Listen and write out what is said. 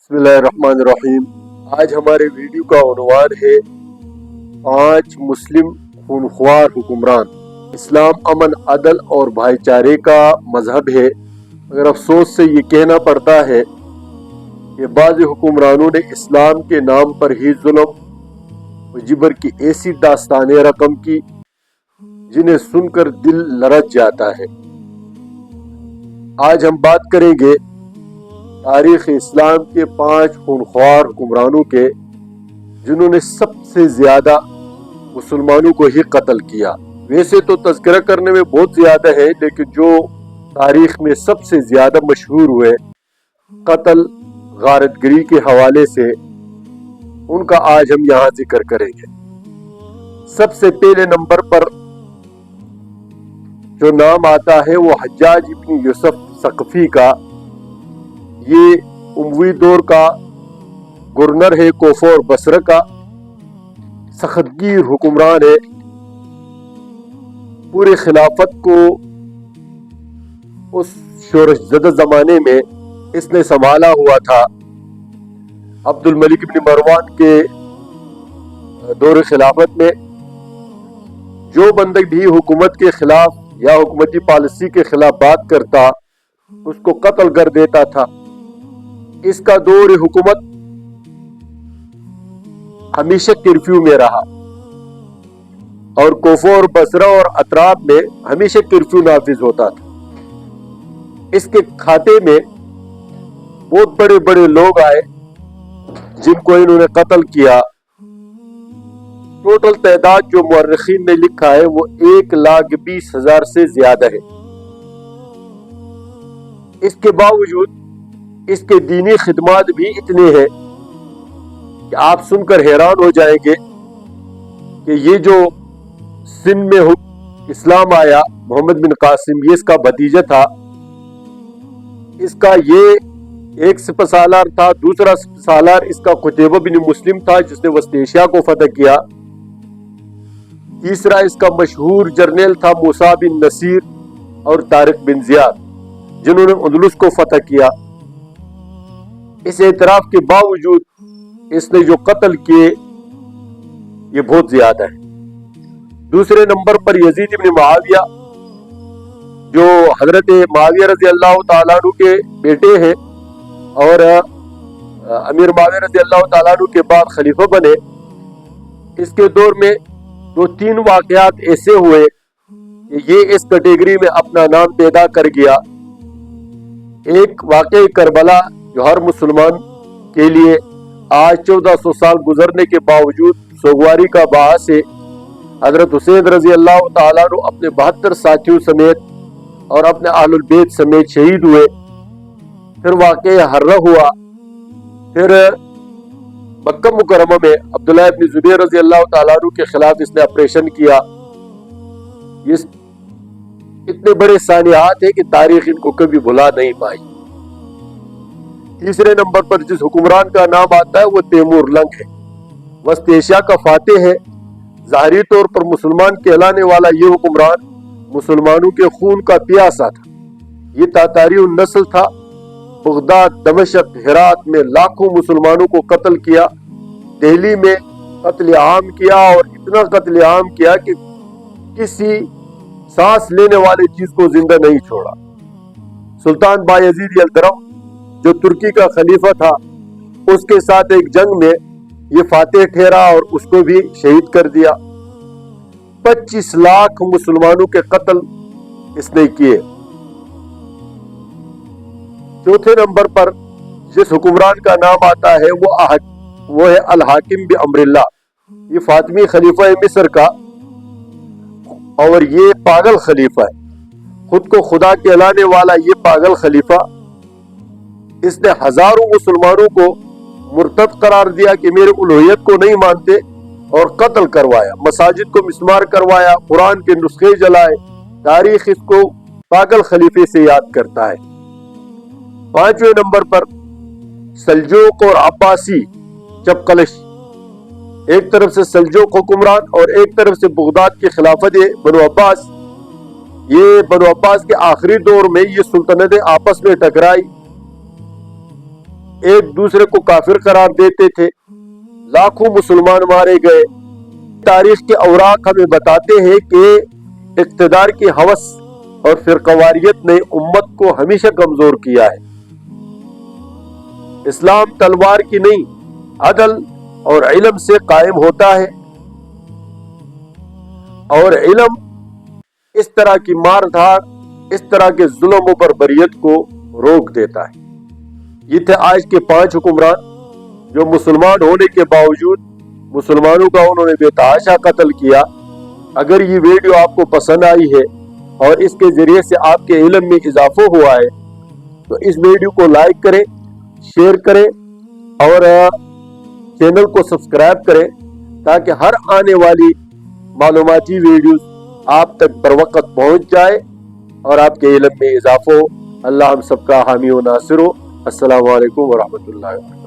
बिस्मिल्लाहिर्रहमानिर्रहीम। आज हमारे वीडियो का उन्वान है 5 मुस्लिम खूनख्वार हुक्मरान। इस्लाम अमन, अदल और भाईचारे का मजहब है, मगर अफसोस से ये कहना पड़ता है कि बाज़ हुक्मरानों ने इस्लाम के नाम पर ही जुल्म व जिबर की ऐसी दास्तानें रकम की जिन्हें सुनकर दिल लरज जाता है। आज हम बात करेंगे तारीख़ इस्लाम के 5 खूनख्वार हुक्मरानों के, जिन्होंने सबसे ज़्यादा मुसलमानों को ही कत्ल किया। वैसे तो तज़किरा करने में बहुत ज़्यादा है, लेकिन जो तारीख़ में सबसे ज़्यादा मशहूर हुए कत्ल गारतगिरी के हवाले से, उनका आज हम यहाँ जिक्र करेंगे। सबसे पहले नंबर पर जो नाम आता है वो हज्जाज इब्न यूसुफ सकफी का। ये उमवी दौर का गवर्नर है, कोफा और बसरा का सख्तगीर हुक्मरान है। पूरे खिलाफत को उस शोरशज़दा ज़माने में इसने संभाला हुआ था। अब्दुल मलिक इब्न मरवान के दौर खिलाफत में जो बंदा भी हुकूमत के खिलाफ या हुकूमती पॉलिसी के खिलाफ बात करता, उसको कत्ल कर देता था। इसका दौर हुकूमत हमेशा कर्फ्यू में रहा और कोफा और बसरा और अतराफ में हमेशा कर्फ्यू नाफिज होता था। इसके खाते में बहुत बड़े बड़े लोग आए जिनको इन्होंने कत्ल किया। टोटल तादाद जो मुअर्रिखीन ने लिखा है वो 1,20,000 से ज्यादा है। इसके बावजूद इसके दीनी खिदमात भी इतने हैं कि आप सुनकर हैरान हो जाएंगे कि ये जो सिंध में इस्लाम आया, मोहम्मद बिन कासिम, ये इसका भतीजा था। इसका ये एक सिपहसालार था। दूसरा सिपहसालार इसका कुतैबा बिन मुस्लिम था, जिसने वस्त एशिया को फतह किया। तीसरा इसका मशहूर जर्नल था मूसा बिन नसीर और तारिक बिन जियाद, जिन्होंने अंदलुस को फतह किया। इस एतराफ के बावजूद इसने जो कत्ल किए ये बहुत ज्यादा है। दूसरे नंबर पर यजीद इब्न मुआविया, जो हजरत मुआविया रजी अल्लाह तआला अन्हु के बेटे हैं और अमीर मुआविया रजी अल्लाह तआला अन्हु के बाद खलीफा बने। इसके दौर में 2-3 वाकयात ऐसे हुए कि ये इस कैटेगरी में अपना नाम पैदा कर गया। एक वाकई करबला, जो हर मुसलमान के लिए आज 1400 साल गुजरने के बावजूद सोगवारी का बास है। हजरत हुसैन रजी अल्लाह तआला अन्हु अपने 72 साथियों समेत और अपने अहलुल बैत समेत शहीद हुए। फिर वाकया हर्रा हुआ। फिर मक्का मुकरमा में अब्दुल्लाह इब्न जुबैर रजी अल्लाह तआला अन्हु के खिलाफ इसने ऑपरेशन किया। ये इतने बड़े सानियात है कि तारीख इनको कभी भुला नहीं पाई। तीसरे नंबर पर जिस हुक्मरान का नाम आता है वो तैमूर लंग है। वस्त एशिया का फातेह है। ज़ाहिरी तौर पर मुसलमान कहलाने वाला ये हुक्मरान मुसलमानों के खून का प्यासा था। ये तातारी नस्ल था। बगदाद, दमिश्क, हेरात में लाखों मुसलमानों को कत्ल किया। दिल्ली में कत्ल आम किया और इतना कत्ल आम किया कि किसी सांस लेने वाली चीज को जिंदा नहीं छोड़ा। सुल्तान बायजीद यल्दरम, जो तुर्की का खलीफा था, उसके साथ एक जंग में ये फातेह ठहरा और उसको भी शहीद कर दिया। 25 लाख मुसलमानों के कत्ल इसने किए। चौथे नंबर पर जिस हुक्मरान का नाम आता है वो है अल हाकिम बि अम्रिल्लाह। ये फातिमी खलीफा है मिस्र का और ये पागल खलीफा है। खुद को खुदा कहलाने वाला ये पागल खलीफा, इसने हजारों मुसलमानों को मुर्तद करार दिया कि मेरे उलूहियत को नहीं मानते, और कत्ल करवाया। मसाजिद को मिस्मार करवाया, कुरान के नुस्खे जलाए। तारीख इसको पागल खलीफे से याद करता है। 5वें नंबर पर सल्जूक और अब्बासी चपकलश। एक तरफ से सल्जूक हुक्मरान और एक तरफ से बगदाद की खिलाफत बनु अब्बास। ये बनु अब्बास के आखिरी दौर में ये सुल्तनतें आपस में टकराई। एक दूसरे को काफिर करार देते थे, लाखों मुसलमान मारे गए। तारीख के औराक हमें बताते हैं कि इक़्तिदार की हवस और फिरकवारियत ने उम्मत को हमेशा कमजोर किया है। इस्लाम तलवार की नहीं, अदल और इल्म से कायम होता है, और इल्म इस तरह की मार धाड़, इस तरह के जुल्म और बर्बरियत को रोक देता है। ये थे आज के 5 हुक्मरान जो मुसलमान होने के बावजूद मुसलमानों का उन्होंने बेतहाशा कत्ल किया। अगर ये वीडियो आपको पसंद आई है और इसके जरिए से आपके इल्म में इजाफा हुआ है तो इस वीडियो को लाइक करें, शेयर करें और चैनल को सब्सक्राइब करें ताकि हर आने वाली मालूमाती वीडियोस आप तक बर वक्त पहुँच जाए और आपके इल्म में इजाफा हो। अल्लाह हम सबका हामी व नासिर हो। अस्सलामु अलैकुम व रहमतुल्लाहि।